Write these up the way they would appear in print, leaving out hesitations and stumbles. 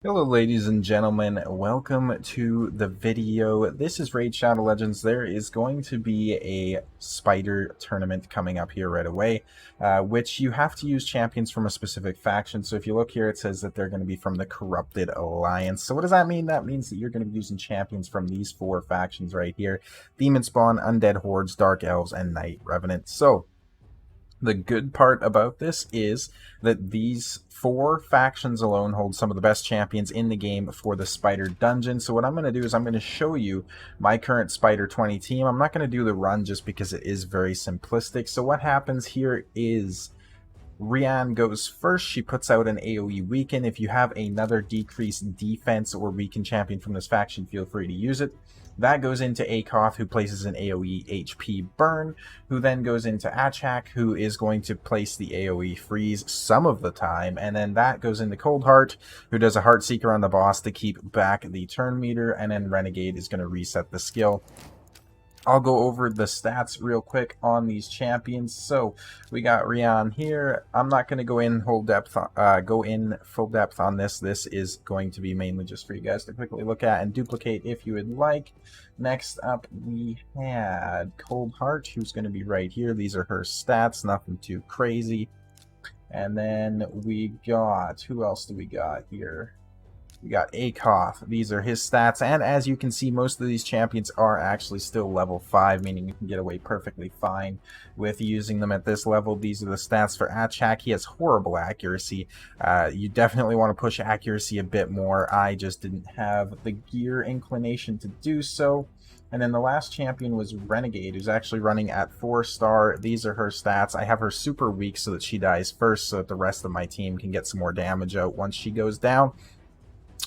Hello ladies and gentlemen, welcome to the video. This is Raid Shadow Legends. There is going to be a spider tournament coming up here right away, which you have to use champions from a specific faction. So if you look here, it says that they're going to be from the Corrupted Alliance. So what does that mean? That means that you're going to be using champions from these four factions right here: Demon Spawn, Undead Hordes, Dark Elves, and Night Revenant. So the good part about this is that these four factions alone hold some of the best champions in the game for the Spider Dungeon. So what I'm going to do is I'm going to show you my current Spider 20 team. I'm not going to do the run just because it is very simplistic. So what happens here is Rian goes first. She puts out an AoE weaken. If you have another decreased defense or weaken champion from this faction, feel free to use it. That goes into Akoth, who places an AoE HP burn, who then goes into Achak, who is going to place the AoE freeze some of the time, and then that goes into Coldheart, who does a Heart Seeker on the boss to keep back the turn meter, and then Renegade is going to reset the skill. I'll go over the stats real quick on these champions. So we got Rian here. I'm not going to go in full depth on this. This is going to be mainly just for you guys to quickly look at and duplicate if you would like. Next up, we had Coldheart, who's going to be right here. These are her stats, nothing too crazy. And then we got, who else do we got here? We got Akoth. These are his stats, and as you can see, most of these champions are actually still level 5, meaning you can get away perfectly fine with using them at this level. These are the stats for Achak. He has horrible accuracy. You definitely want to push accuracy a bit more. I just didn't have the gear inclination to do so. And then the last champion was Renegade, who's actually running at 4-star. These are her stats. I have her super weak so that she dies first, so that the rest of my team can get some more damage out once she goes down.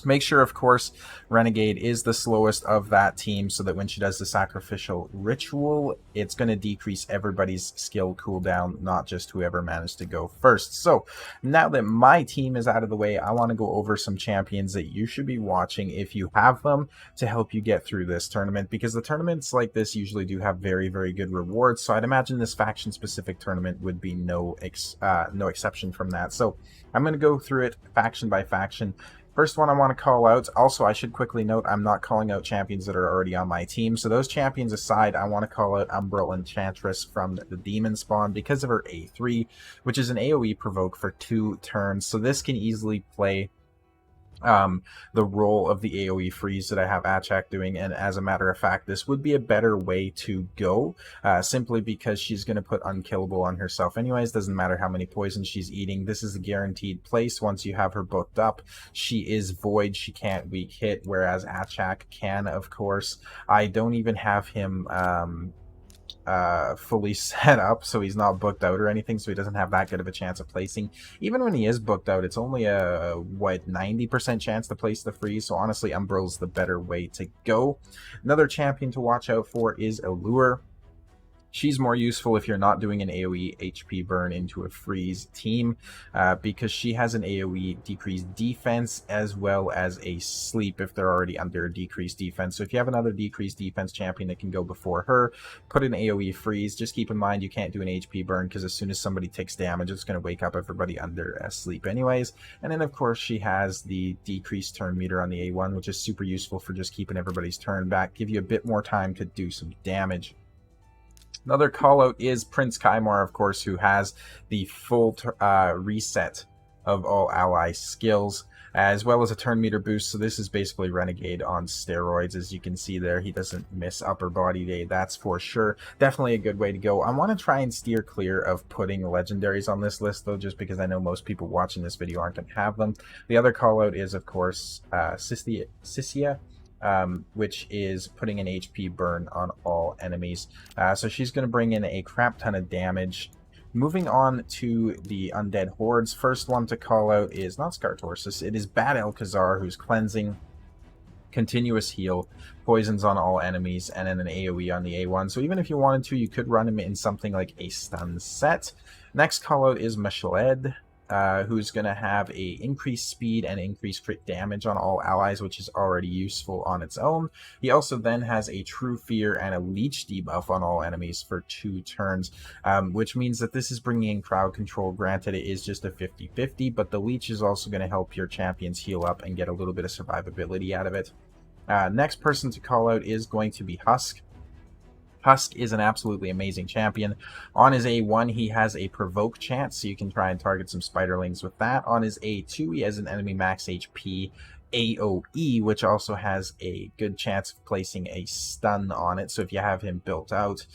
Make sure, of course, Renegade is the slowest of that team so that when she does the sacrificial ritual, it's going to decrease everybody's skill cooldown, not just whoever managed to go first. So now that my team is out of the way, I want to go over some champions that you should be watching if you have them to help you get through this tournament, because the tournaments like this usually do have very, very good rewards. So I'd imagine this faction-specific tournament would be no exception from that. So I'm going to go through it faction by faction. First one I want to call out, also I should quickly note I'm not calling out champions that are already on my team. So those champions aside, I want to call out Umbral Enchantress from the Demon Spawn because of her A3, which is an AoE provoke for 2 turns. So this can easily play the role of the AoE freeze that I have Achak doing, and as a matter of fact, this would be a better way to go, simply because she's going to put unkillable on herself anyways. Doesn't matter how many poisons she's eating. This is a guaranteed place once you have her booked up. She is void, she can't weak hit, whereas Achak can, of course. I don't even have him fully set up, so he's not booked out or anything, so he doesn't have that good of a chance of placing. Even when he is booked out, it's only a 90% chance to place the freeze, so honestly Umbral's the better way to go. Another champion to watch out for is Allure. She's more useful if you're not doing an AoE HP burn into a freeze team, because she has an AoE decreased defense as well as a sleep if they're already under a decreased defense. So if you have another decreased defense champion that can go before her, put an AoE freeze. Just keep in mind you can't do an HP burn, because as soon as somebody takes damage, it's going to wake up everybody under a sleep anyways. And then of course she has the decreased turn meter on the A1, which is super useful for just keeping everybody's turn back, give you a bit more time to do some damage. Another call out is Prince Kymar, of course, who has the full reset of all ally skills, as well as a turn meter boost. So this is basically Renegade on steroids. As you can see there, he doesn't miss upper body day, that's for sure. Definitely a good way to go. I want to try and steer clear of putting legendaries on this list, though, just because I know most people watching this video aren't going to have them. The other call out is, of course, Sissia, which is putting an HP burn on all enemies. So she's going to bring in a crap ton of damage. Moving on to the Undead Hordes, first one to call out is not Scartorsus, it is Bad Elkazar, who's cleansing, continuous heal, poisons on all enemies, and then an AoE on the A1. So even if you wanted to, you could run him in something like a stun set. Next call out is Meshled. who's going to have a increased speed and increased crit damage on all allies, which is already useful on its own. He also then has a True Fear and a Leech debuff on all enemies for 2 turns, which means that this is bringing in crowd control. Granted, it is just a 50-50, but the Leech is also going to help your champions heal up and get a little bit of survivability out of it. Next person to call out is going to be Husk. Husk is an absolutely amazing champion. On his A1, he has a provoke chance, so you can try and target some spiderlings with that. On his A2, he has an enemy max HP AoE, which also has a good chance of placing a stun on it. So if you have him built out,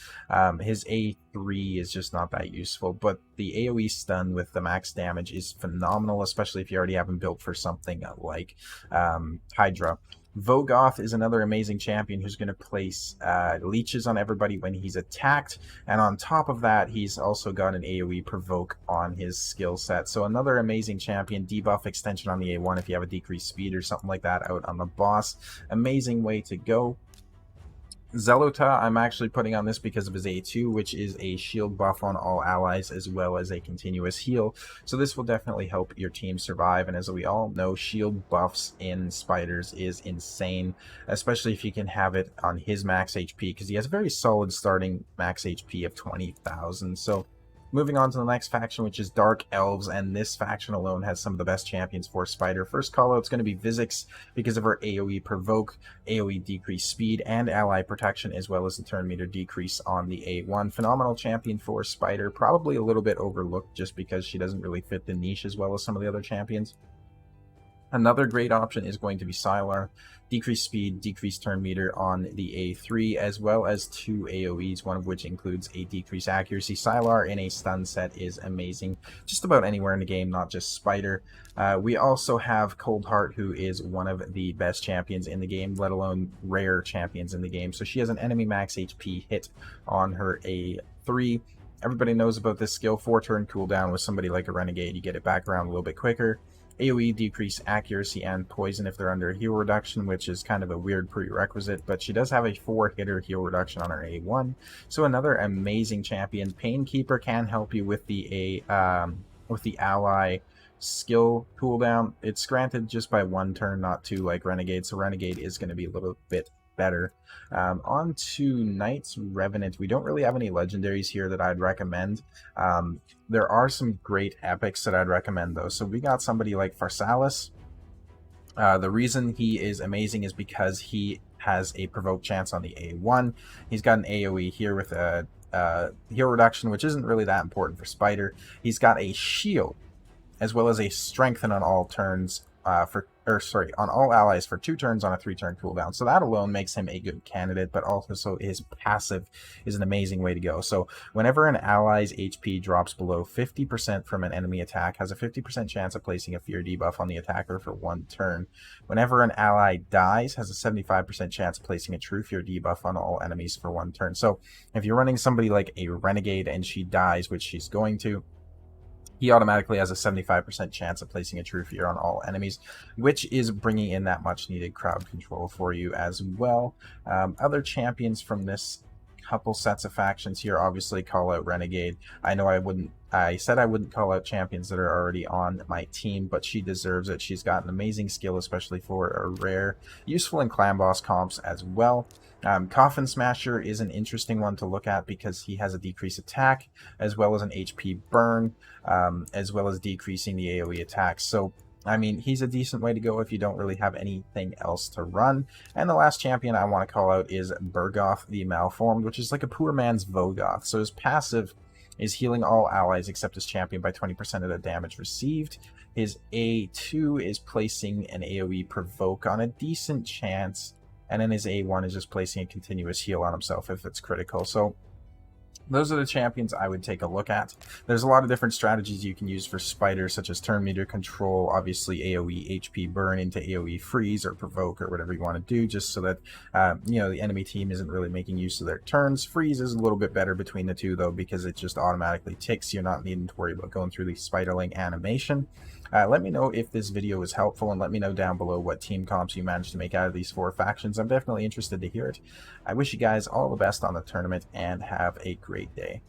his A3 is just not that useful. But the AoE stun with the max damage is phenomenal, especially if you already have him built for something like Hydra. Vogoth is another amazing champion who's going to place leeches on everybody when he's attacked, and on top of that, he's also got an AoE provoke on his skill set. So another amazing champion, debuff extension on the A1 if you have a decreased speed or something like that out on the boss. Amazing way to go. Zelota, I'm actually putting on this because of his A2, which is a shield buff on all allies as well as a continuous heal. So this will definitely help your team survive, and as we all know, shield buffs in spiders is insane, especially if you can have it on his max HP, because he has a very solid starting max HP of 20,000. So moving on to the next faction, which is Dark Elves, and this faction alone has some of the best champions for Spider. First call out is going to be Vizix because of her AoE provoke, AoE decrease speed, and ally protection, as well as the turn meter decrease on the A1. Phenomenal champion for Spider, probably a little bit overlooked just because she doesn't really fit the niche as well as some of the other champions. Another great option is going to be Sylar. Decreased speed, decreased turn meter on the A3, as well as 2 AoEs, one of which includes a decreased accuracy. Sylar in a stun set is amazing just about anywhere in the game, not just Spider. We also have Coldheart, who is one of the best champions in the game, let alone rare champions in the game. So she has an enemy max HP hit on her A3. Everybody knows about this skill, 4-turn cooldown with somebody like a Renegade. You get it back around a little bit quicker. AoE decrease accuracy and poison if they're under heal reduction, which is kind of a weird prerequisite, but she does have a 4-hitter heal reduction on her A1. So another amazing champion. Painkeeper can help you with the ally skill cooldown. It's granted just by 1 turn, not 2 like Renegade, so Renegade is going to be a little bit better. On to Knights Revenant. We don't really have any legendaries here that I'd recommend. There are some great epics that I'd recommend though. So we got somebody like Pharsalis. The reason he is amazing is because he has a provoke chance on the A1. He's got an AoE here with a heal reduction, which isn't really that important for Spider. He's got a shield as well as a strengthen on all turns on all allies for 2 turns on a 3-turn cooldown. So that alone makes him a good candidate, but also his passive is an amazing way to go. So whenever an ally's HP drops below 50% from an enemy attack, has a 50% chance of placing a fear debuff on the attacker for 1 turn. Whenever an ally dies, has a 75% chance of placing a true fear debuff on all enemies for 1 turn. So if you're running somebody like a Renegade and she dies, which she's going to, he automatically has a 75% chance of placing a true fear on all enemies, which is bringing in that much needed crowd control for you as well. Other champions from this couple sets of factions here obviously call out Renegade. I know I said I wouldn't call out champions that are already on my team, but she deserves it. She's got an amazing skill, especially for a rare, useful in clan boss comps as well. Coffin Smasher is an interesting one to look at because he has a decreased attack as well as an HP burn, as well as decreasing the AoE attacks. So I mean, he's a decent way to go if you don't really have anything else to run. And the last champion I want to call out is Burgoth the Malformed, which is like a poor man's Vogoth. So his passive is healing all allies except his champion by 20% of the damage received. His A2 is placing an AoE provoke on a decent chance, and then his A1 is just placing a continuous heal on himself if it's critical. So those are the champions I would take a look at. There's a lot of different strategies you can use for Spider, such as turn meter control, obviously AoE HP burn into AoE freeze or provoke or whatever you want to do, just so that the enemy team isn't really making use of their turns. Freeze is a little bit better between the two though, because it just automatically ticks. You're not needing to worry about going through the Spiderling animation. Let me know if this video was helpful, and let me know down below what team comps you managed to make out of these 4 factions. I'm definitely interested to hear it. I wish you guys all the best on the tournament, and have a great day.